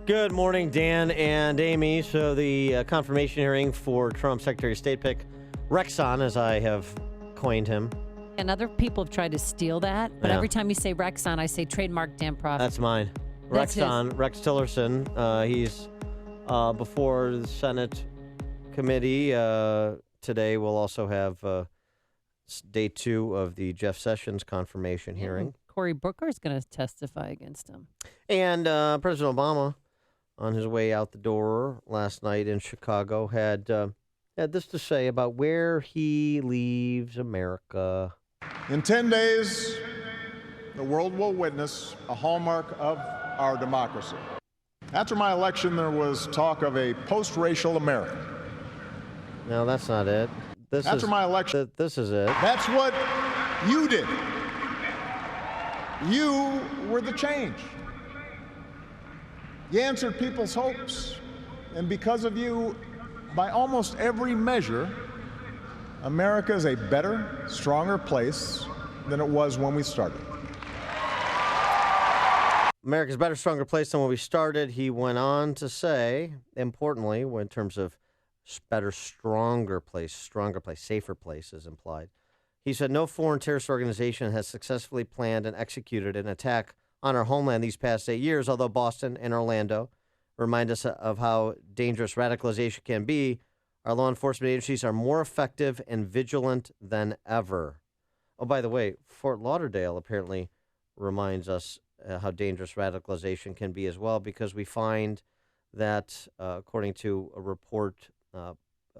Good morning, Dan and Amy. So the confirmation hearing for Trump's Secretary of State pick, Rexon, as I have coined him. And other people have tried to steal that, but every time you say Rexon, I say trademark Dan Proft. That's mine. That's Rexon, Rex Tillerson. He's before the Senate committee. Today we'll also have day 2 of the Jeff Sessions confirmation hearing. Cory Booker is going to testify against him. And President Obama, on his way out the door last night in Chicago, had this to say about where he leaves America. In 10 days, the world will witness a hallmark of our democracy. After my election, there was talk of a post-racial America. No, that's not it. After my election, this is it. that's what you did. You were the change. You answered people's hopes, and because of you, by almost every measure, America is a better, stronger place than it was when we started. America's a better, stronger place than when we started. He went on to say, importantly, in terms of better, stronger place, safer place is implied. He said, no foreign terrorist organization has successfully planned and executed an attack on our homeland these past 8 years, although Boston and Orlando remind us of how dangerous radicalization can be. Our law enforcement agencies are more effective and vigilant than ever. Oh, by the way, Fort Lauderdale apparently reminds us how dangerous radicalization can be as well, because we find that, according to a report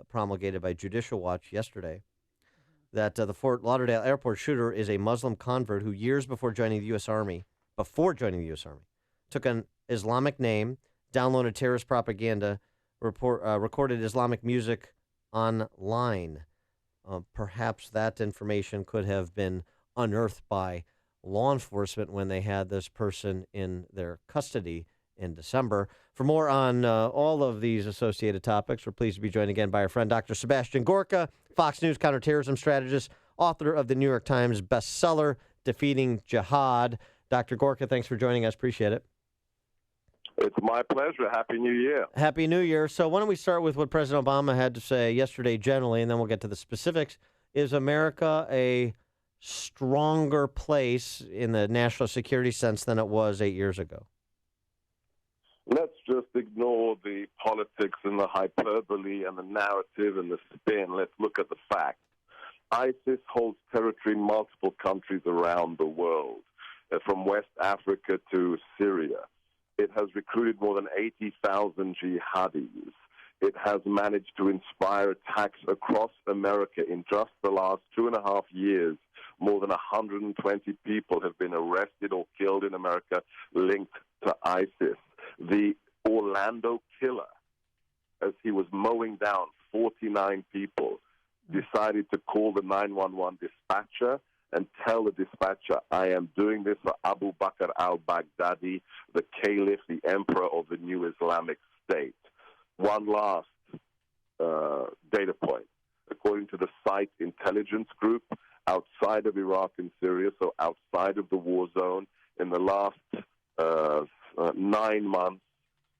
promulgated by Judicial Watch yesterday, that the Fort Lauderdale airport shooter is a Muslim convert who years before joining the U.S. Army, took an Islamic name, downloaded terrorist propaganda, recorded Islamic music online. Perhaps that information could have been unearthed by law enforcement when they had this person in their custody in December. For more on all of these associated topics, we're pleased to be joined again by our friend Dr. Sebastian Gorka, Fox News counterterrorism strategist, author of the New York Times bestseller, Defeating Jihad. Dr. Gorka, thanks for joining us. Appreciate it. It's my pleasure. Happy New Year. Happy New Year. So why don't we start with what President Obama had to say yesterday generally, and then we'll get to the specifics. Is America a stronger place in the national security sense than it was 8 years ago? Let's just ignore the politics and the hyperbole and the narrative and the spin. Let's look at the facts. ISIS holds territory in multiple countries around the world, from West Africa to Syria. It has recruited more than 80,000 jihadis. It has managed to inspire attacks across America. In just the last 2.5 years, more than 120 people have been arrested or killed in America linked to ISIS. The Orlando killer, as he was mowing down 49 people, decided to call the 911 dispatcher and tell the dispatcher, I am doing this for Abu Bakr al-Baghdadi, the caliph, the emperor of the new Islamic State. One last data point. According to the SITE intelligence group, outside of Iraq and Syria, so outside of the war zone, in the last 9 months,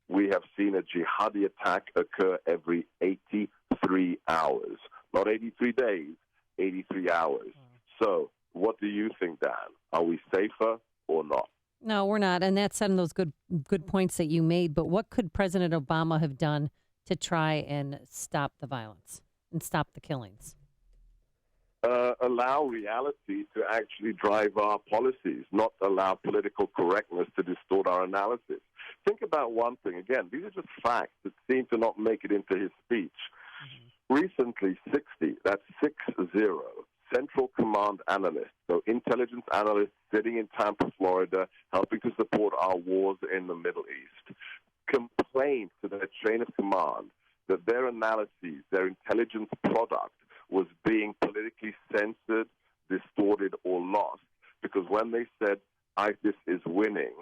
we have seen a jihadi attack occur every 83 hours. Not 83 days, 83 hours. So what do you think, Dan? Are we safer or not? No, we're not. And that's some of those good points that you made. But what could President Obama have done to try and stop the violence and stop the killings? Allow reality to actually drive our policies, not allow political correctness to distort our analysis. Think about one thing. Again, these are just facts that seem to not make it into his speech. Recently, 60, that's 60, Central Command analysts, so intelligence analysts sitting in Tampa, Florida, helping to support our wars in the Middle East, complained to their chain of command that their analyses, their intelligence product, was being politically censored, distorted, or lost. Because when they said ISIS is winning,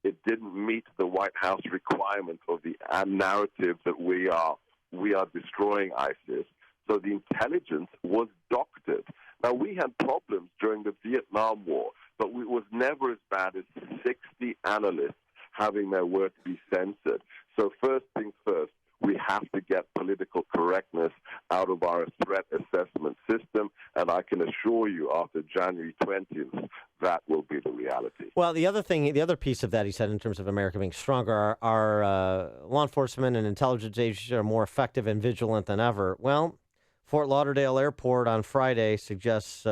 it didn't meet the White House requirement of the narrative that we are destroying ISIS. So the intelligence was doctored. Now, we had problems during the Vietnam War, but it was never as bad as 60 analysts having their words be censored. So first things first, we have to get political correctness out of our threat assessment system, and I can assure you after January 20th, that will be the reality. Well, the other piece of that, he said, in terms of America being stronger, our law enforcement and intelligence agencies are more effective and vigilant than ever. Well, Fort Lauderdale Airport on Friday suggests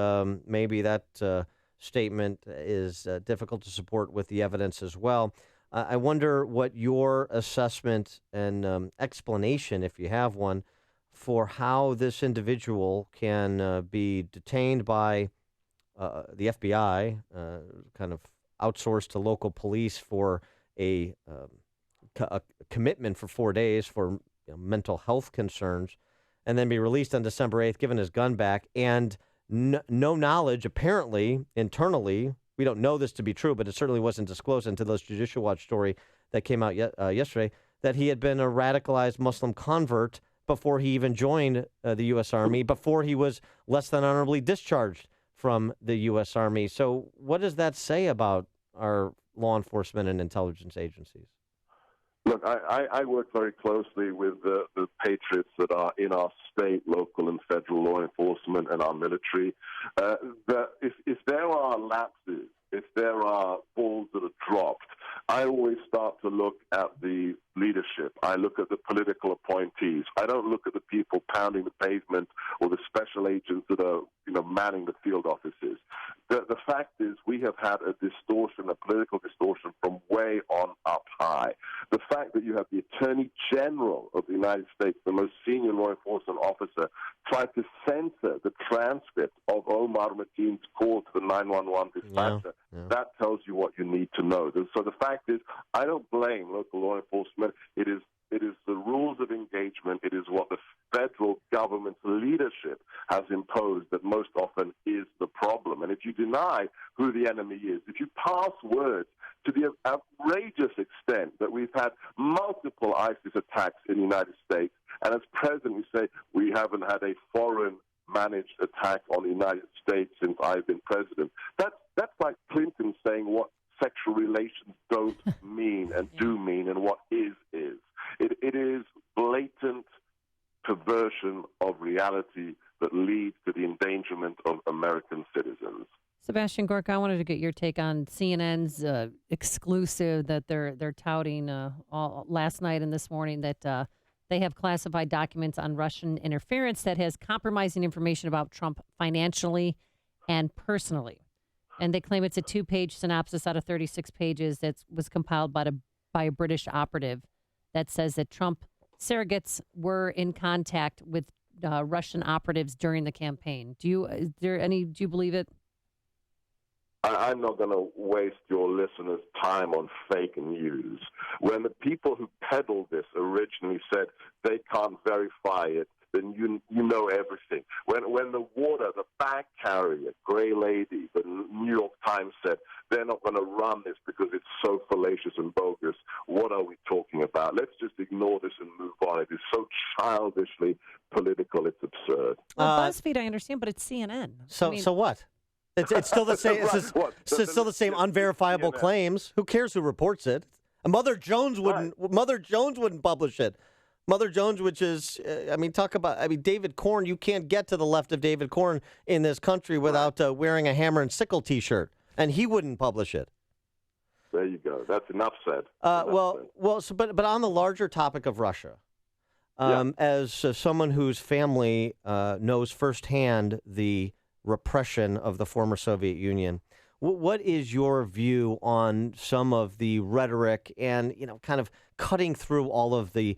maybe that statement is difficult to support with the evidence as well. I wonder what your assessment and explanation, if you have one, for how this individual can be detained by the FBI, kind of outsourced to local police for a commitment for 4 days for mental health concerns, and then be released on December 8th, given his gun back, and no knowledge, apparently, internally. We don't know this to be true, but it certainly wasn't disclosed until this Judicial Watch story that came out yesterday, that he had been a radicalized Muslim convert before he even joined the U.S. Army, before he was less than honorably discharged from the U.S. Army. So what does that say about our law enforcement and intelligence agencies? Look, I work very closely with the patriots that are in our state, local, and federal law enforcement and our military. If there are lapses, if there are balls that are dropped, I always start to look at the leadership. I look at the political appointees. I don't look at the people pounding the pavement or the special agents that are, manning the field offices. The fact is we have had a distortion, a political distortion from way on up high. The fact that you have the Attorney General of the United States, the most senior law enforcement officer, try to censor the transcript of Omar Mateen's call to the 911 dispatcher, that tells you what you need to know. So the fact is, I don't blame local law enforcement. It is the rules of engagement. It is what the federal government's leadership has imposed that most often is the problem. And if you deny who the enemy is, if you pass words to the outrageous extent that we've had multiple ISIS attacks in the United States, and as president we say we haven't had a foreign managed attack on the United States since I've been president, that's like Clinton saying what sexual relations don't mean and do mean, and what is. It is blatant perversion of reality that leads to the endangerment of American citizens. Sebastian, Gorka, I wanted to get your take on CNN's exclusive that they're touting all last night and this morning, that they have classified documents on Russian interference that has compromising information about Trump financially and personally. And they claim it's a 2-page synopsis out of 36 pages that was compiled by a British operative that says that Trump surrogates were in contact with Russian operatives during the campaign. Do you believe it? I'm not going to waste your listeners' time on fake news. When the people who peddled this originally said they can't verify it, then you know everything. When the bag carrier, Gray Lady, the New York Times said they're not going to run this because it's so fallacious and bogus, what are we talking about? Let's just ignore this and move on. It is so childishly political, it's absurd. Well, BuzzFeed, I understand, but it's CNN. So what? It's still the same. It's still the same unverifiable claims. Who cares who reports it? Mother Jones wouldn't. Right. Mother Jones wouldn't publish it. Mother Jones, which is, David Corn. You can't get to the left of David Corn in this country without wearing a hammer and sickle T-shirt, and he wouldn't publish it. There you go. That's enough said. But on the larger topic of Russia, as someone whose family knows firsthand the repression of the former Soviet Union, what is your view on some of the rhetoric and, kind of cutting through all of the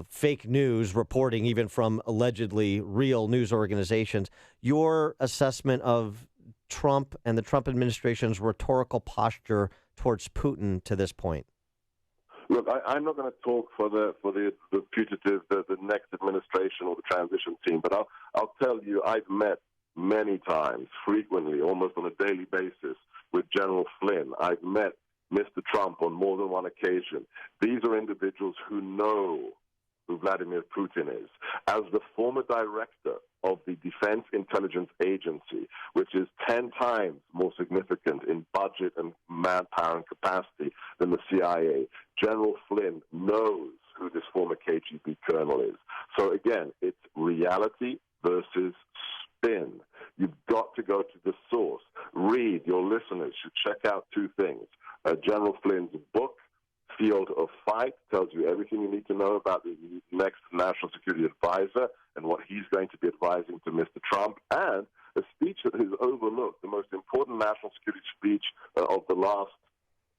fake news reporting, even from allegedly real news organizations, your assessment of Trump and the Trump administration's rhetorical posture towards Putin to this point? Look, I'm not going to talk for the putative, the next administration or the transition team, but I'll tell you, I've met many times, frequently, almost on a daily basis, with General Flynn. I've met Mr. Trump on more than one occasion. These are individuals who know who Vladimir Putin is, as the former director of the Defense Intelligence Agency, which is 10 times more significant in budget and manpower and capacity than the CIA, General Flynn knows who this former KGB colonel is. So again, it's reality versus spin. You've got to go to the source. Read. Your listeners should check out two things. General Flynn's book, Field of Fight, tells you everything you need to know about the next National Security Advisor and what he's going to be advising to Mr. Trump, and a speech that is overlooked, the most important national security speech of the last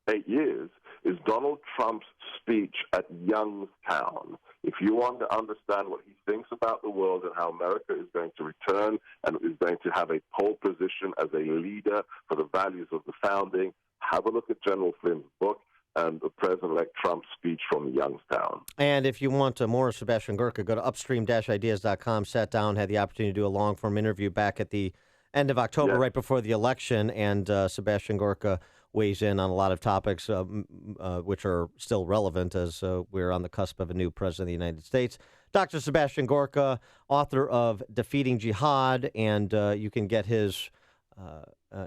8 years, is Donald Trump's speech at Youngstown. If you want to understand what he thinks about the world and how America is going to return and is going to have a pole position as a leader for the values of the founding, have a look at General Flynn's book and the President-elect Trump's speech from Youngstown. And if you want more of Sebastian Gorka, go to upstream-ideas.com. Sat down, had the opportunity to do a long-form interview back at the end of October, right before the election, and Sebastian Gorka weighs in on a lot of topics which are still relevant as we're on the cusp of a new president of the United States. Dr. Sebastian Gorka, author of Defeating Jihad, and you can get his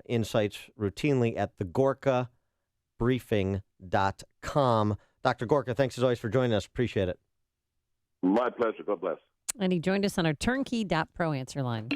insights routinely at thegorkabriefing.com. Dr. Gorka, thanks as always for joining us. Appreciate it. My pleasure. God bless. And he joined us on our turnkey.pro answer line.